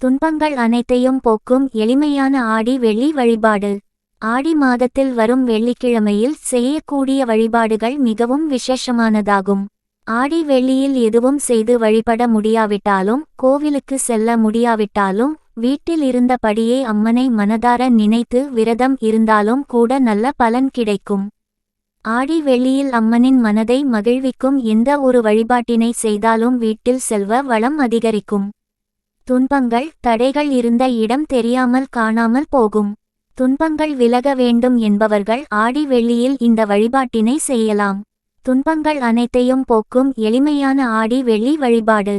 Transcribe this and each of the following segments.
துன்பங்கள் அனைத்தையும் போக்கும் எளிமையான ஆடி வெள்ளி வழிபாடு. ஆடி மாதத்தில் வரும் வெள்ளிக்கிழமையில் செய்யக்கூடிய வழிபாடுகள் மிகவும் விசேஷமானதாகும். ஆடி வெள்ளியில் எதுவும் செய்து வழிபட முடியாவிட்டாலும், கோவிலுக்கு செல்ல முடியாவிட்டாலும், வீட்டில் இருந்தபடியே அம்மனை மனதார நினைத்து விரதம் இருந்தாலும் கூட நல்ல பலன் கிடைக்கும். ஆடி வெள்ளியில் அம்மனின் மனதை மகிழ்விக்கும் எந்த ஒரு வழிபாட்டினை செய்தாலும் வீட்டில் செல்வ வளம் அதிகரிக்கும். துன்பங்கள் தடைகள் இருந்த இடம் தெரியாமல் காணாமல் போகும். துன்பங்கள் விலக வேண்டும் என்பவர்கள் ஆடி வெள்ளியில் இந்த வழிபாட்டினை செய்யலாம். துன்பங்கள் அனைத்தையும் போக்கும் எளிமையான ஆடி வெள்ளி வழிபாடு.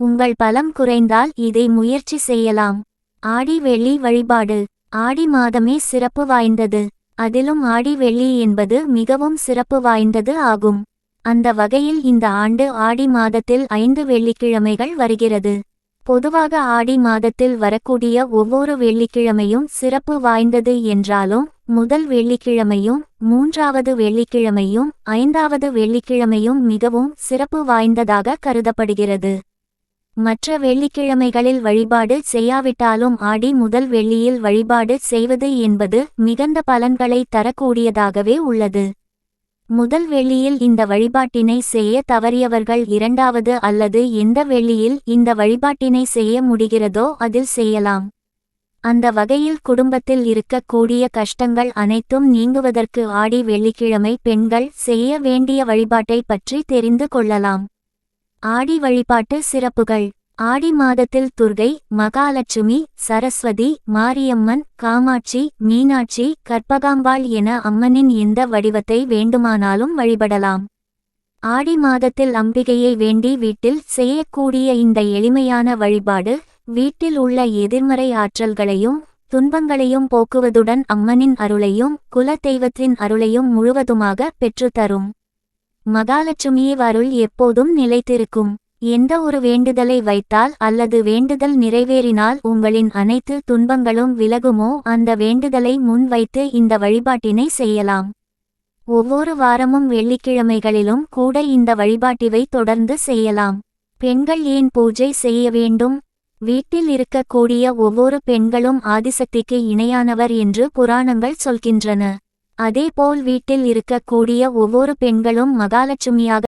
உங்கள் பலம் குறைந்தால் இதை முயற்சி செய்யலாம். ஆடி வெள்ளி வழிபாடு. ஆடி மாதமே சிறப்பு வாய்ந்தது. அதிலும் ஆடி வெள்ளி என்பது மிகவும் சிறப்பு வாய்ந்தது ஆகும். அந்த வகையில் இந்த ஆண்டு ஆடி மாதத்தில் 5 வெள்ளிக்கிழமைகள் வருகிறது. பொதுவாக ஆடி மாதத்தில் வரக்கூடிய ஒவ்வொரு வெள்ளிக்கிழமையும் சிறப்பு வாய்ந்தது என்றாலும், முதல் வெள்ளிக்கிழமையும் 3வது வெள்ளிக்கிழமையும் 5வது வெள்ளிக்கிழமையும் மிகவும் சிறப்பு வாய்ந்ததாக கருதப்படுகிறது. மற்ற வெள்ளிக்கிழமைகளில் வழிபாடு செய்யாவிட்டாலும் ஆடி முதல் வெள்ளியில் வழிபாடு செய்வது என்பது மிகுந்த பலன்களை தரக்கூடியதாகவே உள்ளது. முதல் வெள்ளியில் இந்த வழிபாட்டினை செய்ய தவறியவர்கள் 2வது அல்லது எந்த வெள்ளியில் இந்த வழிபாட்டினை செய்ய முடிகிறதோ அதில் செய்யலாம். அந்த வகையில் குடும்பத்தில் இருக்கக்கூடிய கஷ்டங்கள் அனைத்தும் நீங்குவதற்கு ஆடி வெள்ளிக்கிழமை பெண்கள் செய்ய வேண்டிய வழிபாட்டை பற்றி தெரிந்து கொள்ளலாம். ஆடி வழிபாட்டு சிறப்புகள். ஆடி மாதத்தில் துர்கை, மகாலட்சுமி, சரஸ்வதி, மாரியம்மன், காமாட்சி, மீனாட்சி, கற்பகாம்பாள் என அம்மனின் எந்த வடிவத்தை வேண்டுமானாலும் வழிபடலாம். ஆடி மாதத்தில் அம்பிகையை வேண்டி வீட்டில் செய்யக்கூடிய இந்த எளிமையான வழிபாடு வீட்டில் உள்ள எதிர்மறை ஆற்றல்களையும் துன்பங்களையும் போக்குவதுடன் அம்மனின் அருளையும் குல தெய்வத்தின் அருளையும் முழுவதுமாக பெற்றுத்தரும். மகாலட்சுமியே அருள் எப்போதும் நிலைத்திருக்கும். எந்த ஒரு வேண்டுதலை வைத்தால் அல்லது வேண்டுதல் நிறைவேறினால் உங்களின் அனைத்து துன்பங்களும் விலகுமோ அந்த வேண்டுதலை முன் வைத்து இந்த வழிபாட்டினை செய்யலாம். ஒவ்வொரு வாரமும் வெள்ளிக்கிழமைகளிலும் கூட இந்த வழிபாட்டிவை தொடர்ந்து செய்யலாம். பெண்கள் ஏன் பூஜை செய்ய வேண்டும்? வீட்டில் இருக்கக்கூடிய ஒவ்வொரு பெண்களும் ஆதிசக்திக்கு இணையானவர் என்று புராணங்கள் சொல்கின்றன. அதேபோல் வீட்டில் இருக்கக்கூடிய ஒவ்வொரு பெண்களும் மகாலட்சுமியாக